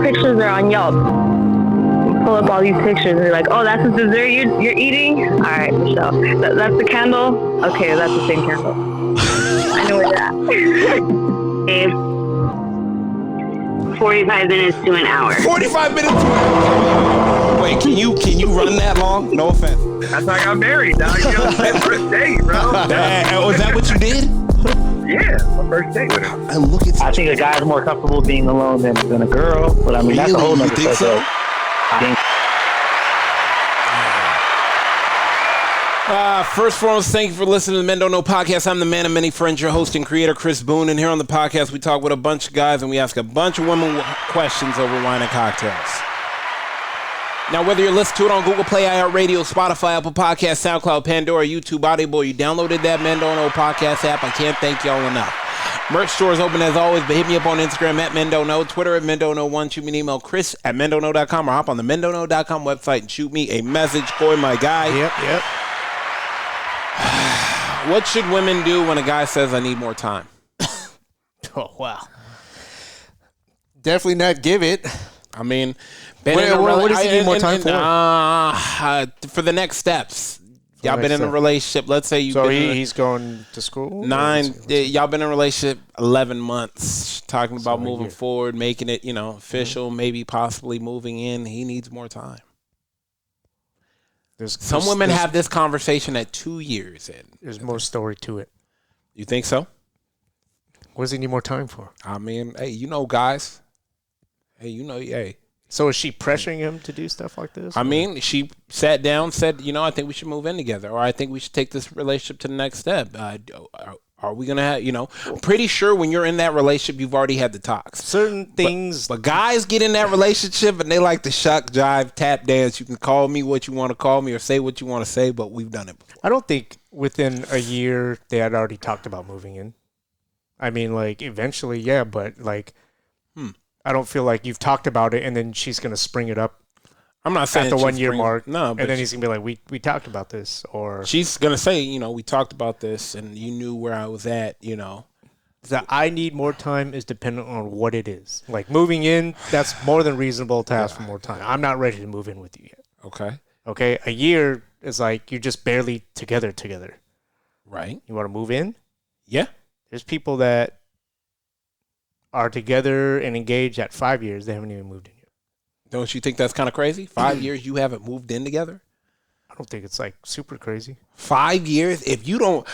pictures are on Yelp. Pull up all these pictures and you're like, oh, that's the dessert you're eating? All right, Michelle. That's the candle? Okay, that's the same candle. I know where you're at. 45 minutes to an hour. 45 minutes to an hour. Wait, can you run that long? No offense. That's how I got married. Now you know, first date, bro. Was that what you did? Yeah, my first date with her. And look at. I think a guy's more comfortable being alone than a girl, but I mean that's a whole Really? nother You think so? First and foremost, thank you for listening to the Men Don't Know podcast. I'm the man of many friends, your host and creator, Chris Boone. And here on the podcast, we talk with a bunch of guys and we ask a bunch of women questions over wine and cocktails. Now, whether you're listening to it on Google Play, iHeartRadio, Spotify, Apple Podcasts, SoundCloud, Pandora, YouTube, Audible, you downloaded that Men Don't Know podcast app, I can't thank y'all enough. Merch store is open as always, but hit me up on Instagram at Men Don't Know, Twitter at Men Don't Know 1, shoot me an email, Chris at MenDon'tKnow.com, or hop on the MenDon'tKnow.com website and shoot me a message. Coy, my guy. Yep. What should women do when a guy says, I need more time? Oh, wow. Definitely not give it. I mean, what does he need more time for? For the next steps. Y'all been in a relationship. Let's say he's going to school? Y'all been in a relationship 11 months, talking about moving forward, making it, official, maybe possibly moving in. He needs more time. Some women have this conversation at 2 years in. There's more story to it. You think so? What does he need more time for? I mean, hey, guys. Hey. So is she pressuring him to do stuff like this? I mean, she sat down, said, I think we should move in together, or I think we should take this relationship to the next step. Are we going to have, I'm pretty sure when you're in that relationship, you've already had the talks. Certain things. But guys get in that relationship and they like to shuck, jive, tap dance. You can call me what you want to call me or say what you want to say, but we've done it before. I don't think within a year they had already talked about moving in. I mean, eventually, yeah, but I don't feel like you've talked about it and then she's going to spring it up. I'm not saying at the 1 year mark. No, but and then he's going to be like, we talked about this. Or she's going to say, we talked about this and you knew where I was at, That I need more time is dependent on what it is. Like moving in, that's more than reasonable to ask for more time. I'm not ready to move in with you yet. Okay. A year is like you're just barely together. Right. You want to move in? Yeah. There's people that are together and engaged at 5 years. They haven't even moved in yet. Don't you think that's kind of crazy? 5 years you haven't moved in together? I don't think it's super crazy. 5 years? If you don't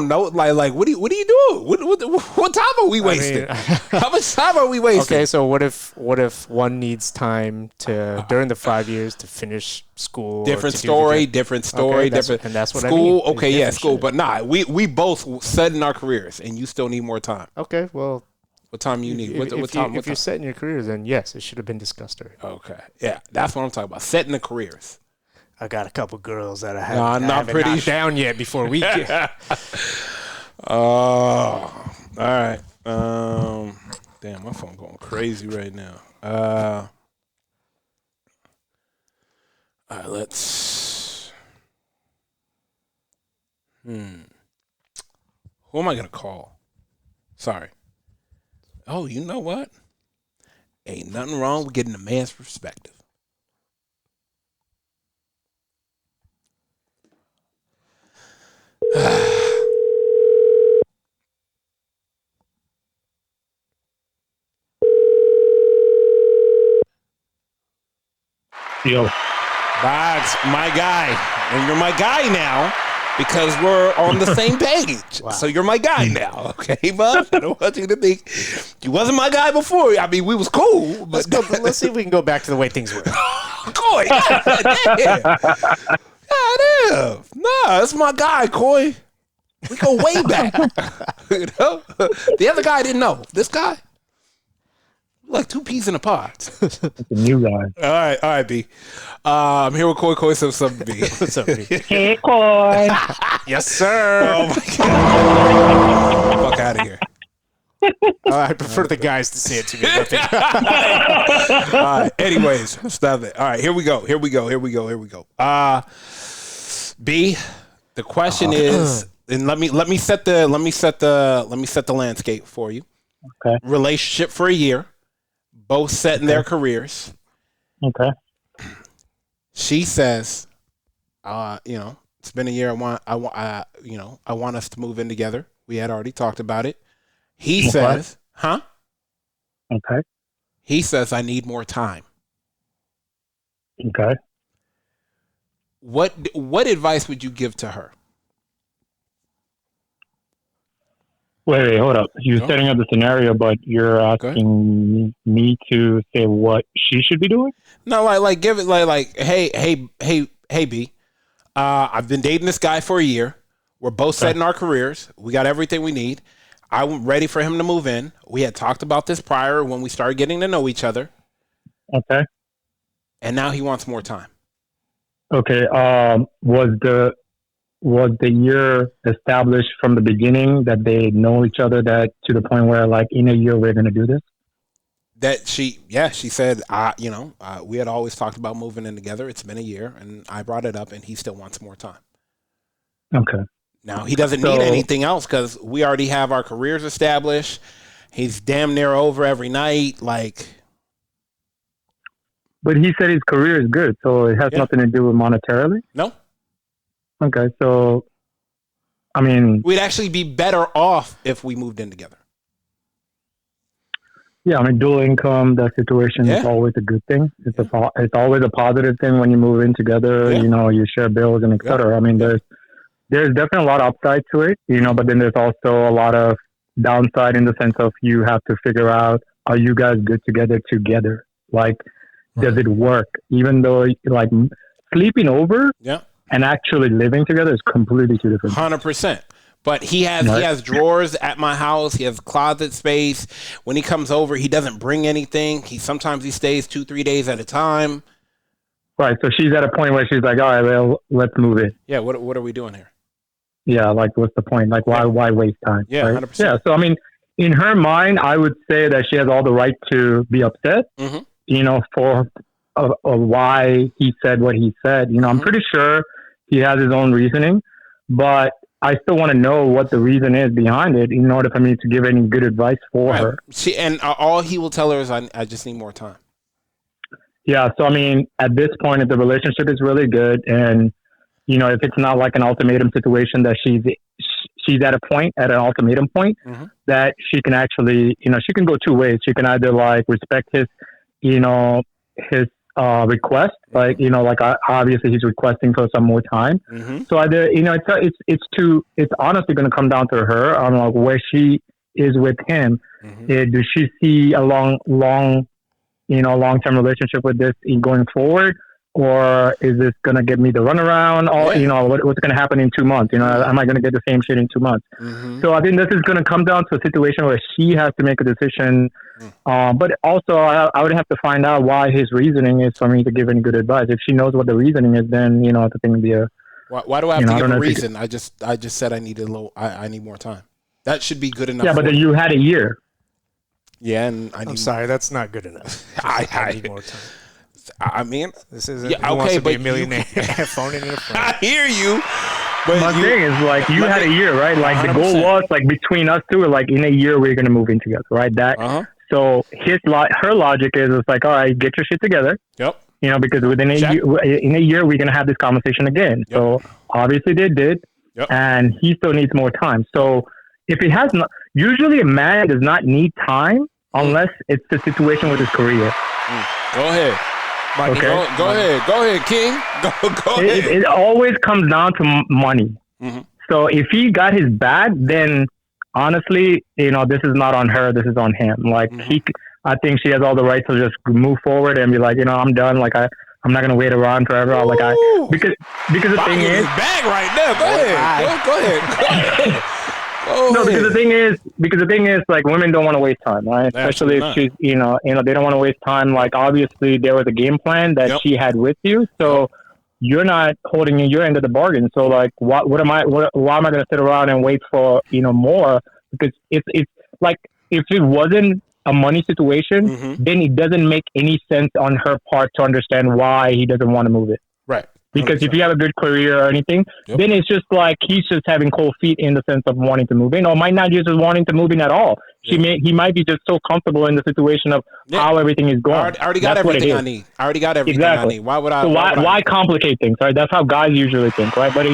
know, like what are you doing? What time are we wasting? How much time are we wasting? Okay, so what if one needs time to during the 5 years to finish school? Different story. And that's what school. I mean. Okay, yeah, school. But we both set in our careers, and you still need more time. Okay, well. What time you need? If you're setting your careers, then yes, it should have been discussed already. Okay, yeah, that's what I'm talking about. Setting the careers. I got a couple girls that I haven't knocked down yet before we get. All right. Damn, my phone going crazy right now. All right, let's. Who am I gonna call? Sorry. Oh, you know what? Ain't nothing wrong with getting a man's perspective. Yo. Boggs, my guy. And you're my guy now because we're on the same page. Wow. So you're my guy now, okay, bud? I don't want you to think you wasn't my guy before. I mean, we was cool. But let's see if we can go back to the way things were. Coy, goddamn. Nah, that's my guy, Coy. We go way back. The other guy didn't know. This guy, like two peas in a pod. It's a new guy. All right, B. I'm here with Coy. Coy says something, B. What's up, B? Hey, Coy. Yes, sir. Oh my God. Fuck out of here. I prefer the guys to say it to me. All right. Anyways, stop it. All right, here we go. B. The question is, and let me set the landscape for you. Okay. Relationship for a year, both set in their careers. Okay. She says, it's been a year. I want us to move in together. We had already talked about it. He says, huh? Okay. He says, I need more time. Okay. What advice would you give to her? Wait, hold up. You're setting up the scenario, but you're asking me to say what she should be doing? No, like give it like hey B. I've been dating this guy for a year. We're both set in our careers. We got everything we need. I'm ready for him to move in. We had talked about this prior when we started getting to know each other. Okay. And now he wants more time. Okay. Was the year established from the beginning that they know each other, that to the point where like in a year we're going to do this? That she said, we had always talked about moving in together. It's been a year, and I brought it up, and he still wants more time. Okay. Now, he doesn't need anything else because we already have our careers established. He's damn near over every night. But he said his career is good, so it has nothing to do with monetarily? No. Okay, so, I mean... We'd actually be better off if we moved in together. Yeah, I mean, dual income, that situation is always a good thing. It's always a positive thing when you move in together, you share bills and et cetera. I mean, there's definitely a lot of upside to it, but then there's also a lot of downside in the sense of you have to figure out, are you guys good together? Like, does it work? Even though, like, sleeping over and actually living together is completely two different things. 100%. But he has drawers at my house. He has closet space. When he comes over, he doesn't bring anything. Sometimes he stays 2-3 days at a time. Right. So she's at a point where she's like, all right, well, let's move it. Yeah. What are we doing here? Yeah. Like, what's the point? Like, why waste time? Yeah. Right? 100%. Yeah. So, I mean, in her mind, I would say that she has all the right to be upset, for why he said what he said. I'm pretty sure he has his own reasoning, but I still want to know what the reason is behind it in order for me to give any good advice for her. And all he will tell her is, I just need more time. Yeah. So, I mean, at this point, if the relationship is really good and, if it's not like an ultimatum situation that she's at an ultimatum point that she can actually, she can go two ways. She can either like respect his request, obviously he's requesting for some more time. So either it's honestly going to come down to her on like where she is with him. Does she see a long-term relationship with this going forward, or is this going to give me the runaround? Or what's going to happen in 2 months? Am I going to get the same shit in 2 months? So I think this is going to come down to a situation where she has to make a decision. But also, I would have to find out why his reasoning is for me to give any good advice. If she knows what the reasoning is, then I think it'd be a. Why do I have to give a reason? I just said I need I need more time. That should be good enough. Yeah, but then you had a year. Yeah, and I'm sorry, that's not good enough. I need more time. I mean, this isn't. Who wants to be a millionaire? Phoning in a friend. I hear you. But my thing is, like, you had a year, right? Like, 100%. The goal was, like, between us two, like, in a year, we're going to move in together, right? So her logic is, it's like, all right, get your shit together. Yep. Because within in a year, we're going to have this conversation again. Yep. So, obviously, they did. Yep. And he still needs more time. So, if he has not, usually a man does not need time unless it's the situation with his career. Go ahead. Okay. Go ahead, King. Go ahead. It always comes down to money. So if he got his bag, then honestly, this is not on her. This is on him. Like I think she has all the right to just move forward and be like, I'm done. Like I'm not gonna wait around forever. Because the thing is, bag right now. Go ahead. No, because the thing is, like, women don't want to waste time, right? Especially if she's, they don't want to waste time. Like, obviously, there was a game plan that she had with you, so you're not holding your end of the bargain. So, like, why am I going to sit around and wait for more? Because it's like, if it wasn't a money situation, then it doesn't make any sense on her part to understand why he doesn't want to move it. Right. Because if you have a good career or anything, then it's just like he's just having cold feet in the sense of wanting to move in, or might not just wanting to move in at all. He might be just so comfortable in the situation of how everything is going. I already got everything I need. I already got everything I need. Why would I? So why complicate things, right? That's how guys usually think, right? But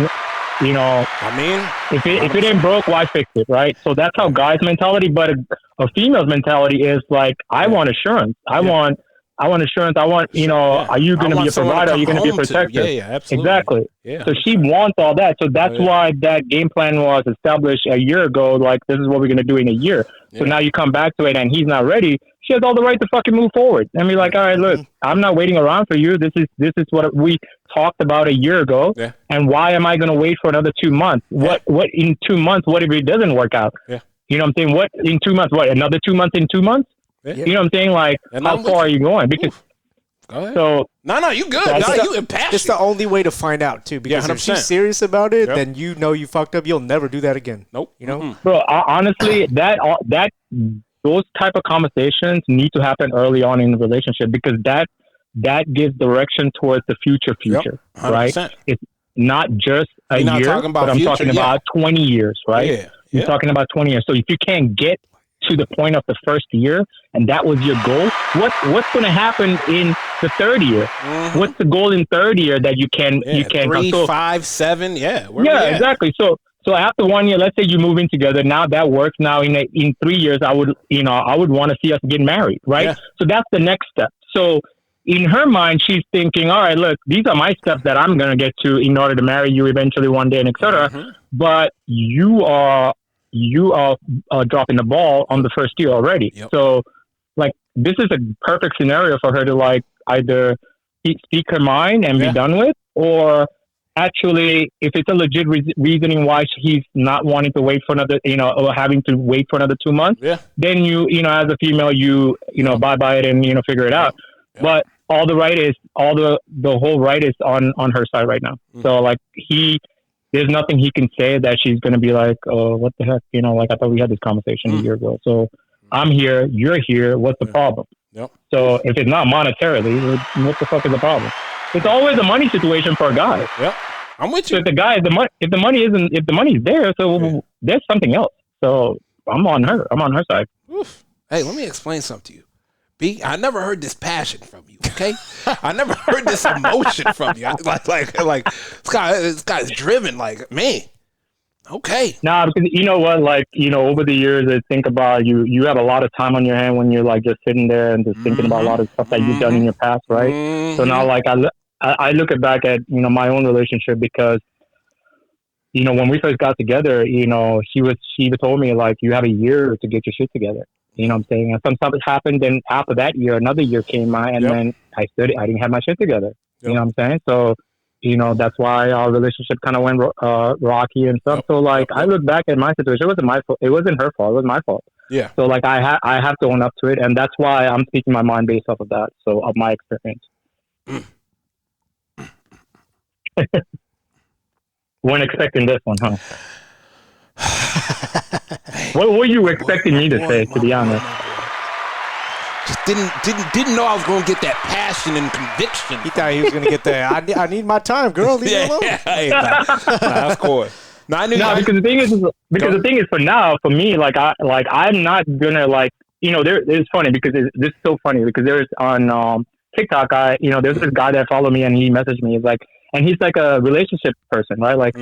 you know, I mean, if it ain't broke, why fix it, right? So that's how guys' mentality. But a female's mentality is like, I want assurance. I want assurance. I want, you know, are you going to be a provider? Are you going to be a protector? Yeah, absolutely. Exactly. Yeah. So she wants all that. So that's why that game plan was established a year ago. Like, this is what we're going to do in a year. So now you come back to it and he's not ready. She has all the right to fucking move forward and be like, all right, look, I'm not waiting around for you. This is what we talked about a year ago. Yeah. And why am I going to wait for another 2 months? What in 2 months, what if it doesn't work out? Yeah. You know what I'm saying? What in 2 months? What, another 2 months in 2 months? Yeah. You know what I'm saying? Like, how far are you going? Because go ahead. So no, you good. No, you impassioned. It's the only way to find out too. Because if she's serious about it, then you know you fucked up. You'll never do that again. Nope. You know, bro. Honestly, those type of conversations need to happen early on in the relationship because that gives direction towards the future, right? It's not just a year, but I'm talking about 20 years, right? Yeah. You're talking about 20 years. So if you can't get to the point of the first year and that was your goal, what's going to happen in the third year? Mm-hmm. What's the goal in third year that you can 3, 5, 7 exactly. So after 1 year, let's say you move in together, now that works. Now in 3 years I would want to see us get married, right? So that's the next step. So in her mind she's thinking, all right, look, these are my steps that I'm going to get to in order to marry you eventually one day and etc. Mm-hmm. But you are dropping the ball on the first year already. Yep. So, like, this is a perfect scenario for her to, like, either speak her mind and be done with, or actually, if it's a legit reasoning why he's not wanting to wait for another, or having to wait for another 2 months, then as a female, abide by it and, figure it out. Yeah. But all the right is, the whole right is on her side right now. Mm-hmm. So, like, there's nothing he can say that she's going to be like, oh, what the heck? Like, I thought we had this conversation a year ago. So I'm here, you're here. What's the problem? Yep. So if it's not monetarily, what the fuck is the problem? It's always a money situation for a guy. Yep. I'm with you. So if the money's there, so there's something else. So I'm on her side. Oof. Hey, let me explain something to you. B, I never heard this passion from you, okay? I never heard this emotion from you. Like this guy's driven, like, man. Okay. Nah, because you know what, like, over the years, I think about you have a lot of time on your hand when you're like just sitting there and just thinking about a lot of stuff that you've done in your past, right? Mm-hmm. So now, like, I look back at, my own relationship because, when we first got together, she told me, like, you have a year to get your shit together. You know what I'm saying? And some stuff happened. Then after that year, another year came by, and then I didn't have my shit together. Yep. You know what I'm saying? So, that's why our relationship kind of went rocky and stuff. Yep. So, like, I look back at my situation. It wasn't my fault. It wasn't her fault. It was my fault. Yeah. So, like, I have to own up to it, and that's why I'm speaking my mind based off of that. So, of my experience. Weren't expecting this one, huh? What were you expecting me to say, to be honest? Just didn't know I was going to get that passion and conviction. He thought he was going to get that. I need my time, girl. Leave me alone. That's cool. Because the thing is, for now, for me, I'm not gonna, like, it's funny because this is so funny because there's on TikTok, there's this guy that followed me and he messaged me. He's like, and he's like a relationship person, right? Like,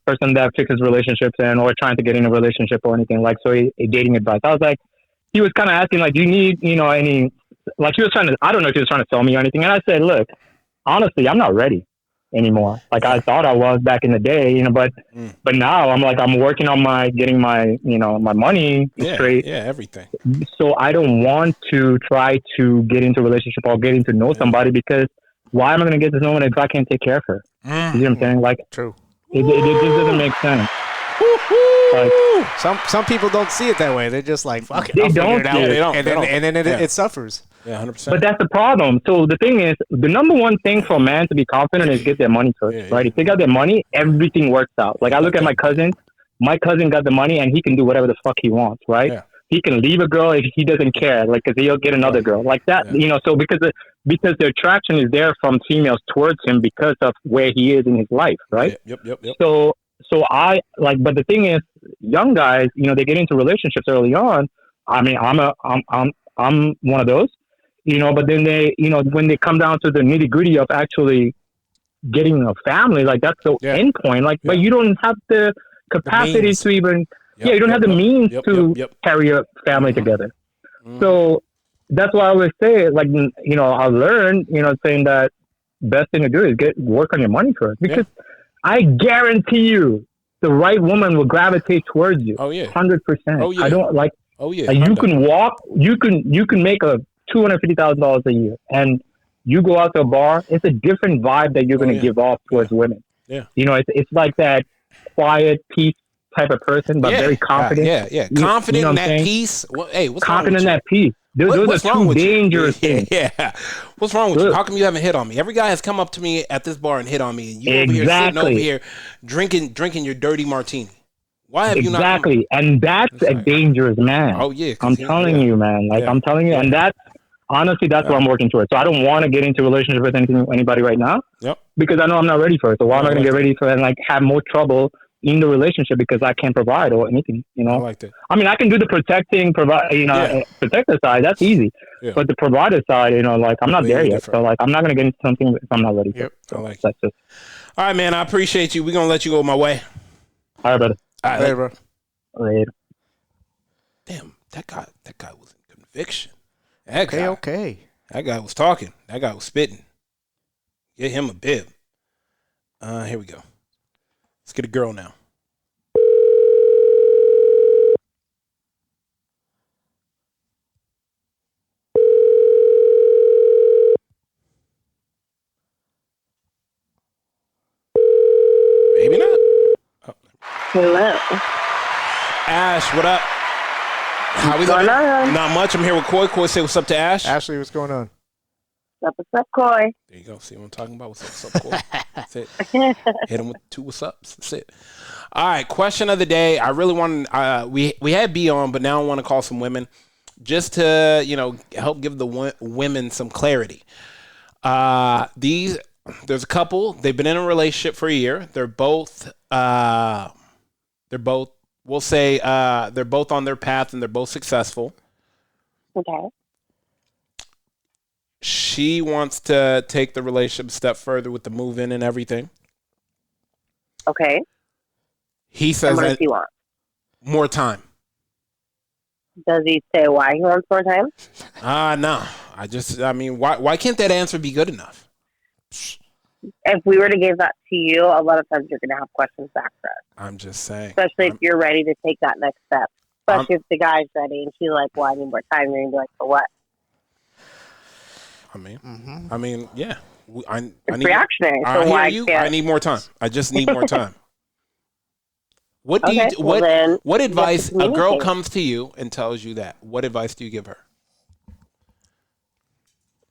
person that fixes relationships or trying to get in a relationship or anything, like, so a dating advice. I was like, he was kind of asking, like, do you need, any, like, he was trying to, I don't know if he was trying to sell me or anything. And I said, look, honestly, I'm not ready anymore. Like, I thought I was back in the day, but now I'm like, I'm working on getting my, my money straight. Yeah, everything. So I don't want to try to get into a relationship or getting to know somebody, because why am I going to get to know one if I can't take care of her? You know what I'm saying? Like, true. It just doesn't make sense. Like, some people don't see it that way. They're just like, fuck it. They don't. And then it suffers. Yeah, 100%. But that's the problem. So the thing is, the number one thing for a man to be confident is get their money first, right? If they got their money, everything works out. Like, I look at my cousin. My cousin got the money, and he can do whatever the fuck he wants, right? Yeah. He can leave a girl if he doesn't care, like, because he'll get another girl like that. Yeah. So because the attraction is there from females towards him because of where he is in his life, right? Yep. So I like, but the thing is, young guys, they get into relationships early on I mean, I'm one of those, but then they, when they come down to the nitty gritty of actually getting a family, like that's the end point. Like, but you don't have the capacity to even, you don't have the means to carry a family together. So that's why I always say, like, I learned, saying that best thing to do is work on your money first, because I guarantee you the right woman will gravitate towards you. Oh yeah. 100%. Oh yeah. I don't like, oh yeah. Like, you can make a $250,000 a year, and you go out to a bar, it's a different vibe that you're going to give off towards women. Yeah. It's like that quiet, peace type of person, but very confident. Yeah. Confident in that peace. Well, hey, what's confident wrong with in that peace. Those are two dangerous things. Yeah. What's wrong with you? How come you haven't hit on me? Every guy has come up to me at this bar and hit on me, and you over here sitting over here drinking your dirty martini. Why have you not? Exactly, and that's a dangerous man. Oh yeah, I'm telling you, man. Like I'm telling you, and that's honestly that's what I'm working towards. So I don't want to get into a relationship with anybody right now. Yep. Because I know I'm not ready for it. So why am I going to get ready for it and like have more trouble in the relationship because I can't provide or anything? I like that. I mean, I can do the protecting, protector side. That's easy. Yeah. But the provider side, like I'm not there yet. So like I'm not going to get into something if I'm not ready. Yep. So I like that's it. All right, man. I appreciate you. We're gonna let you go my way. All right, brother. All right, later, bro. Later. Damn, that guy was in conviction. That guy, okay. That guy was talking. That guy was spitting. Get him a bib. Here we go. Let's get a girl now. Maybe not. Oh. Hello. Ash, what up? How we going on? Not much. I'm here with Coy. Coy, say what's up to Ash. Ashley, what's going on? What's up, Coy? There you go. See what I'm talking about? What's up, Coy? That's it. Hit him with 2 what's ups. That's it. All right. Question of the day. I really want we had B on, but now I want to call some women just to, help give the women some clarity. There's a couple. They've been in a relationship for a year. They're both we'll say they're both on their path and they're both successful. Okay. She wants to take the relationship a step further with the move-in and everything. Okay. He says what does he want? More time. Does he say why he wants more time? No. Why can't that answer be good enough? If we were to give that to you, a lot of times you're going to have questions back for us. I'm just saying. Especially if you're ready to take that next step. Especially if the guy's ready and she's like, well, I need more time. You're going to be like, for what? Yeah. It's reactionary. So I why hear you. can't... I need more time. I just need more time. What do okay, you? What advice? A girl comes to you and tells you that. What advice do you give her?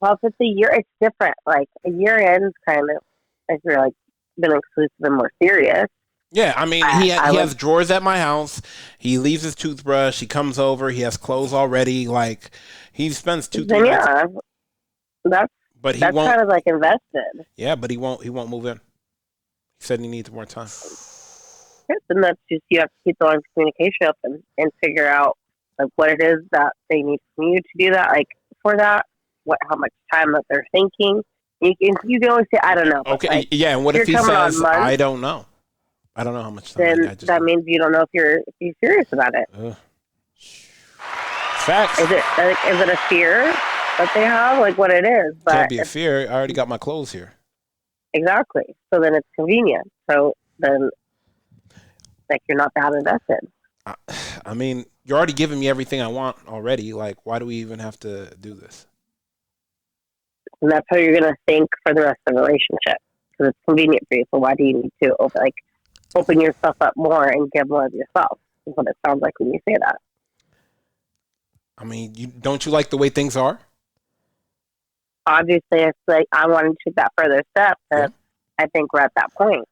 Well, if it's a year, it's different. Like a year in is kind of if you're like been exclusive and more serious. Yeah, I mean, he has drawers at my house. He leaves his toothbrush. He comes over. He has clothes already. Like he spends 2-3 nights. That's won't, kind of like invested. Yeah, but he won't move in. He said he needs more time. Yes, and that's just you have to keep the line of communication up and figure out like what it is that they need from you to do that. Like for that, how much time that they're thinking. You can always say I don't know. Okay, like, yeah, and what if he says I don't know? I don't know how much time. Then that means you don't know if you're serious about it. Facts. Is it a fear that they have? Like what it is? But can't be a fear. I already got my clothes here. Exactly. So then it's convenient. So then, like you're not that invested. I mean, you're already giving me everything I want already. Like, why do we even have to do this? And that's how you're gonna think for the rest of the relationship because it's convenient for you. So why do you need to open yourself up more and give more of yourself? Is what it sounds like when you say that. I mean, don't you like the way things are? Obviously, it's like I want to take that further step. And I think we're at that point.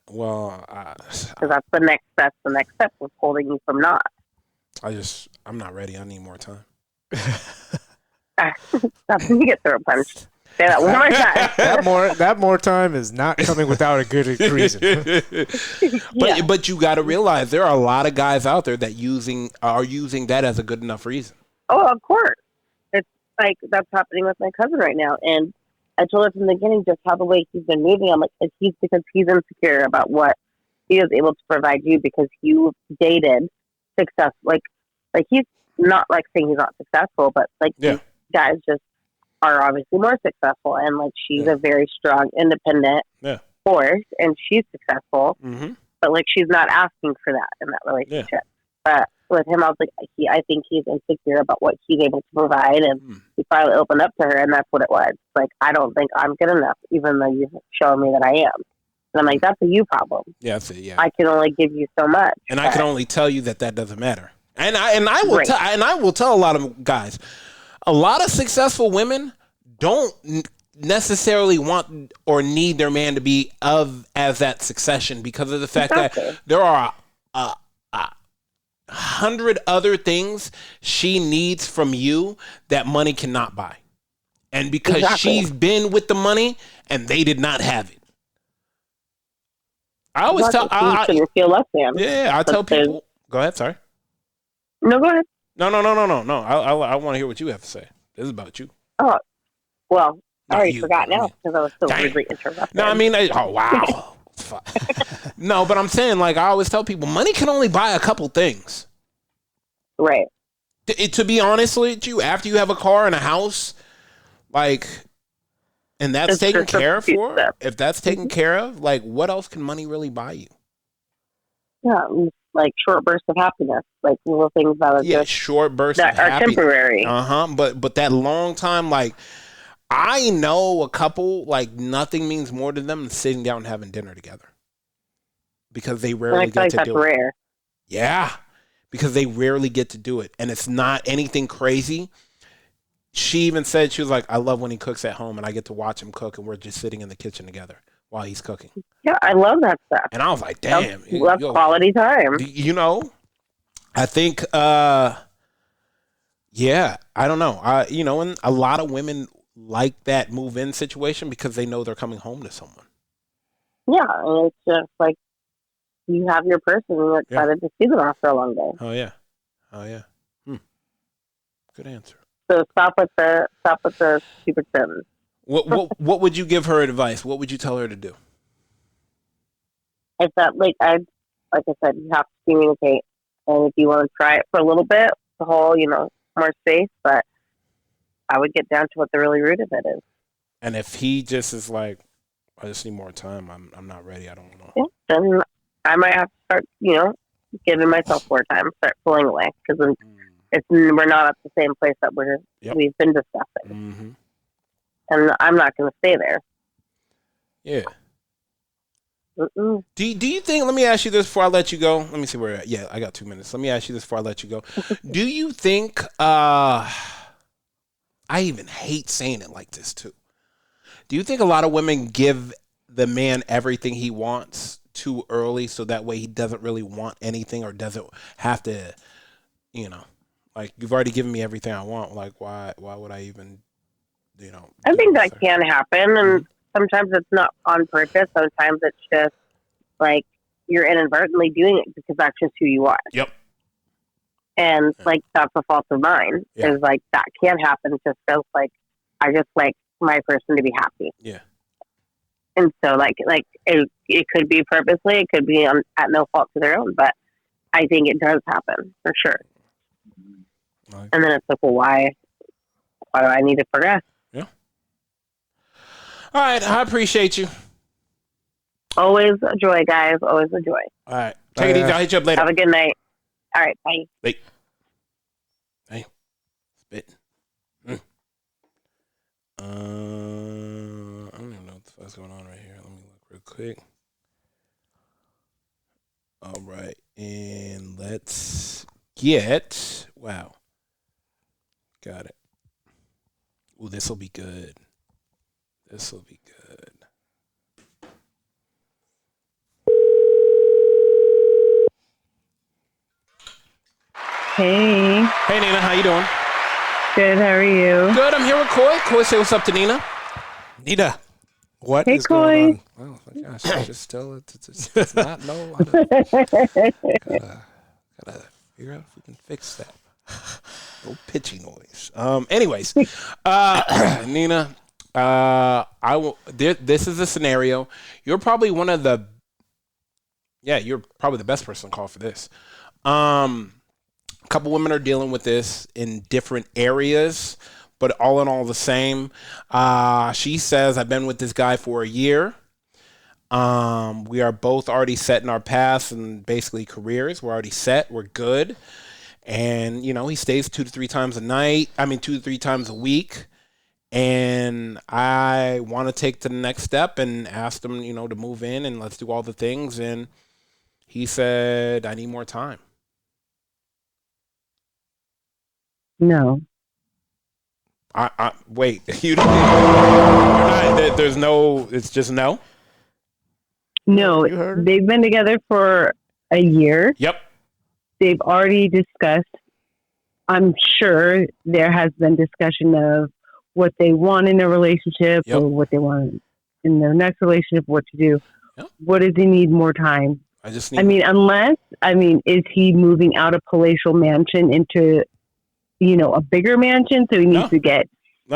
Well, because that's the next step. The next step is holding you from not. I'm not ready. I need more time. That's when you get through a punch. Say that one more time. that more time is not coming without a good reason. But you got to realize there are a lot of guys out there that are using that as a good enough reason. Oh, of course. It's like that's happening with my cousin right now. And I told her from the beginning just how the way he's been moving. I'm like, it's because he's insecure about what he is able to provide you because you dated success. Like he's not like saying he's not successful, but like these guys just are obviously more successful. And like she's a very strong, independent force, and she's successful. Mm-hmm. But like she's not asking for that in that relationship. But with him, I was like, I think he's insecure about what he's able to provide, and he finally opened up to her, and that's what it was. Like, I don't think I'm good enough, even though you've shown me that I am. And I'm like, that's a you problem. Yeah, that's it. Yeah, I can only give you so much, and I can only tell you that doesn't matter. And I will tell a lot of guys, a lot of successful women don't necessarily want or need their man to be as that succession because of the fact that there are 100 other things she needs from you that money cannot buy. And because she's been with the money and they did not have it. I always tell you feel less than. Yeah, I tell people. Go ahead, sorry. No, go ahead. No. I want to hear what you have to say. This is about you. Oh, well, I already forgot now because I was so rudely interrupted. No, I mean, wow. No, but I'm saying, like, I always tell people, money can only buy a couple things. Right. To be honest with you, after you have a car and a house, like, and that's taken care of if that's taken care of, like, what else can money really buy you? Yeah, like short bursts of happiness, like little things that are just short bursts that are temporary. But that long time, like, I know a couple, like, nothing means more to them than sitting down and having dinner together. Because they rarely get to do it. Rare. Yeah. Because they rarely get to do it. And it's not anything crazy. She even said, she was like, I love when he cooks at home and I get to watch him cook and we're just sitting in the kitchen together while he's cooking. Yeah, I love that stuff. And I was like, damn. That's quality time. You know, I think, I don't know. And a lot of women like that move-in situation because they know they're coming home to someone. Yeah, and it's just like you have your person and you're excited to see them after a long day. Oh yeah. Good answer. So stop with the stupid sentence. What would you give her advice? What would you tell her to do? It's that like I said, you have to communicate, and if you want to try it for a little bit, the whole more space, but I would get down to what the really root of it is. And if he just is like, I just need more time, I'm not ready, I don't know. Yeah, then I might have to start, giving myself more time, start pulling away, because we're not at the same place that we've been discussing. Mm-hmm. And I'm not going to stay there. Yeah. Do you think, let me ask you this before I let you go. Let me see where we're at. Yeah, I got 2 minutes. Let me ask you this before I let you go. Do you think, I even hate saying it like this too. Do you think a lot of women give the man everything he wants too early so that way he doesn't really want anything or doesn't have to, like, you've already given me everything I want. Like, why would I even, I think that can happen. And sometimes it's not on purpose. Sometimes it's just like you're inadvertently doing it because that's just who you are. Yep. And like, that's a fault of mine. Yeah. Is like, that can happen just because like, I just like my person to be happy. Yeah. And so like it could be purposely, it could be at no fault to their own, but I think it does happen for sure. Right. And then it's like, well, why do I need to progress? Yeah. All right. I appreciate you. Always a joy, guys. Always a joy. All right. Take it easy. I'll hit you up later. Have a good night. All right. Bye. Hey. Spit. I don't even know what the fuck's going on right here. Let me look real quick. All right. And let's get... Wow. Got it. Ooh, this will be good. This will be good. Hey. Hey, Nina. How you doing? Good. How are you? Good. I'm here with Coy. Coy, say what's up to Nina. Nina, what Hey, is going Coy. on? Oh my gosh, it's just still it's not know how to gotta figure out if we can fix that. No pitchy noise. Anyways, Nina, I will. This is a scenario. You're probably you're probably the best person to call for this. A couple women are dealing with this in different areas, but all in all the same. She says, I've been with this guy for a year. We are both already set in our paths and basically careers. We're already set. We're good. And, he stays 2 to 3 times a night. 2 to 3 times a week. And I want to take the next step and ask him, to move in and let's do all the things. And he said, I need more time. No. I wait. You're not. There's no. It's just no. No, You heard her? they've been together for a year. Yep. They've already discussed. I'm sure there has been discussion of what they want in a relationship Yep. or what they want in their next relationship, what to do. Yep. What does he need more time? I just need. Is he moving out of palatial mansion into, a bigger mansion? So he needs to get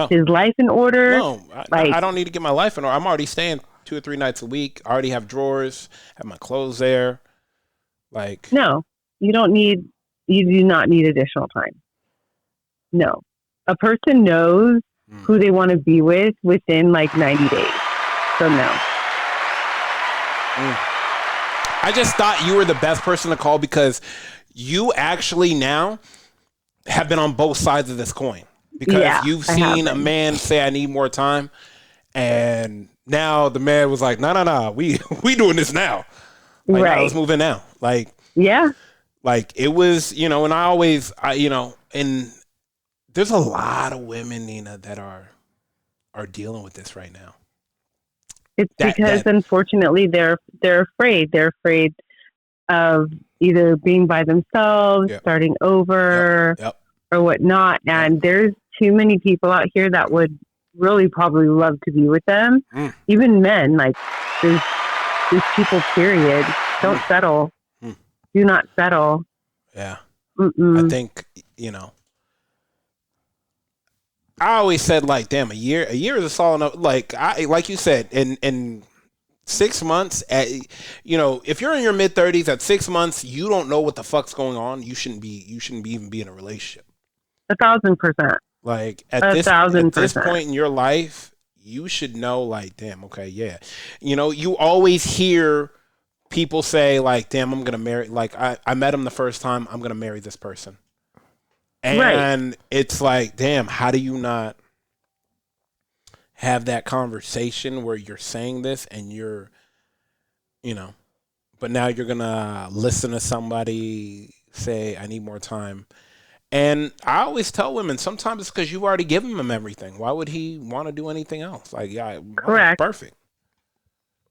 his life in order. No, I don't need to get my life in order. I'm already staying 2 or 3 nights a week. I already have drawers, have my clothes there. No, you do not need additional time. No. A person knows who they want to be with within 90 days. So no. I just thought you were the best person to call because you actually now have been on both sides of this coin. Because you've seen a man say, I need more time. And now the man was like, no, we doing this now. Right. No, let's move in now. Yeah. It was, and and there's a lot of women, Nina, that are dealing with this right now. It's because unfortunately they're afraid. They're afraid of either being by themselves, starting over, or whatnot. And there's too many people out here that would really probably love to be with them. Even men, there's people, period. Don't settle. Do not settle. Yeah. Mm-mm. I think, I always said damn, a year is a solid enough. Like you said, in 6 months, if you're in your mid 30s at 6 months, you don't know what the fuck's going on. You shouldn't even be in a relationship. 1,000%. At this point in your life, you should know, damn, okay, yeah. You always hear people say, damn, I'm gonna marry. I met him the first time. I'm gonna marry this person. And it's damn, how do you not have that conversation where you're saying this and you're, but now you're going to listen to somebody say, I need more time. And I always tell women, sometimes it's because you've already given him everything. Why would he want to do anything else? Correct. Perfect.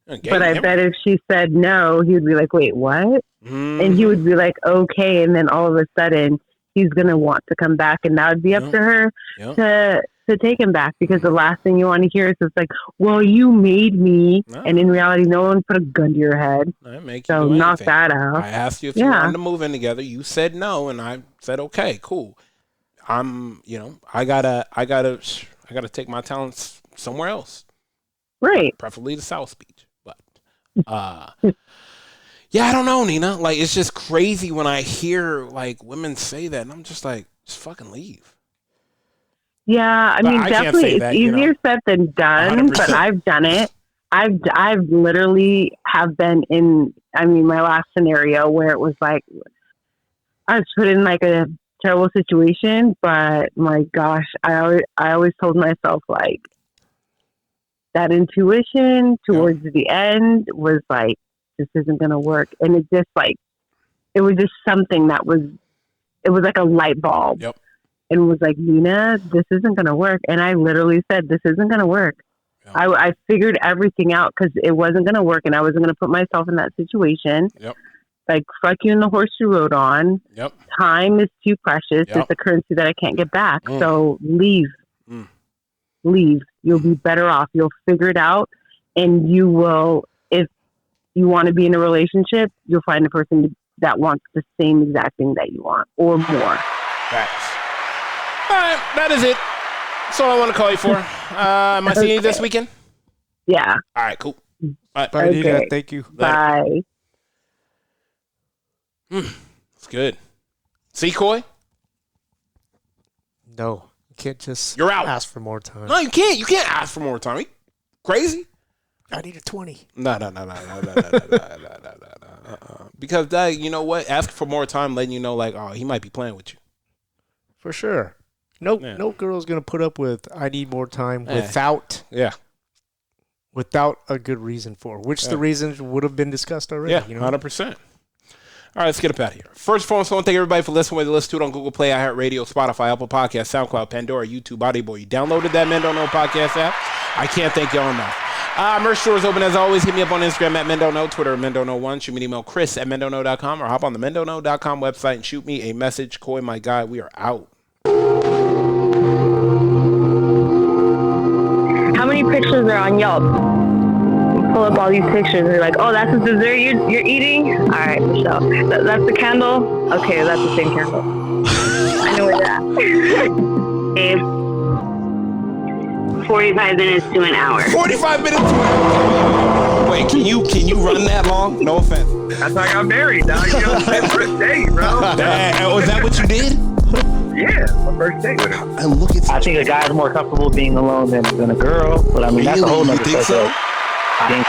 But I bet if she said no, he would be like, wait, what? Mm-hmm. And he would be like, okay. And then all of a sudden, he's going to want to come back, and that would be up to her to take him back, because the last thing you want to hear is just well, you made me. No. And in reality, no one put a gun to your head. So knock that out. I asked you if you wanted to move in together. You said no, and I said, okay, cool. I gotta take my talents somewhere else. Right. Preferably the South Beach. But yeah, I don't know, Nina. It's just crazy when I hear women say that, and I'm just just fucking leave. Yeah, definitely it's easier said than done, 100%. But I've done it. I've literally have been in, my last scenario where it was I was put in a terrible situation, but my gosh, I always told myself that intuition towards the end was this isn't going to work. And it just it was just something it was like a light bulb. Yep. And was Nina, this isn't going to work. And I literally said, this isn't going to work. Yep. I figured everything out because it wasn't going to work, and I wasn't going to put myself in that situation. Yep. Fuck you and the horse you rode on. Yep. Time is too precious. Yep. It's a currency that I can't get back. So leave. Leave. You'll be better off. You'll figure it out, and you will. If you want to be in a relationship, you'll find a person that wants the same exact thing that you want, or more. Facts. All right, that is it. That's all I want to call you for. Am I seeing you this weekend? Yeah. All right, cool. All right. Bye, Nina. Thank you. Bye. It's good. See, Coy? No, you can't just You're out. ask for more time. No, you can't. You can't ask for more time. Are you crazy? I need a 20. No. Because that, you know what? Ask for more time, letting you know, like, oh, he might be playing with you. For sure. No girl's going to put up with I need more time without a good reason for it, which the reasons would have been discussed already. Yeah, you know? 100%. All right, let's get up out of here. First and foremost, I want to thank everybody for listening. Whether you listen to it on Google Play, iHeartRadio, Spotify, Apple Podcasts, SoundCloud, Pandora, YouTube, Audible. You downloaded that Men Don't Know podcast app. I can't thank y'all enough. Merch store is open as always. Hit me up on Instagram at Men Don't Know, Twitter at Men Don't Know 1. Shoot me an email, Chris at MenDon'tKnow.com, or hop on the MenDon'tKnow.com website and shoot me a message. Coy, my guy, we are out. How many pictures are on Yelp? Pull up all these pictures and you're like, oh, that's the dessert you're eating? All right, Michelle. That's the candle? Okay, that's the same candle. I know where you're at. 45 minutes to an hour. 45 minutes to an hour. Wait, can you run that long? No offense. That's how I got married, dog. You know, first date, bro. Was that what you did? Yeah, my first date with him. And look at I think a guy's more comfortable being alone than a girl, but I mean, that's a whole Really? nother You think so? I think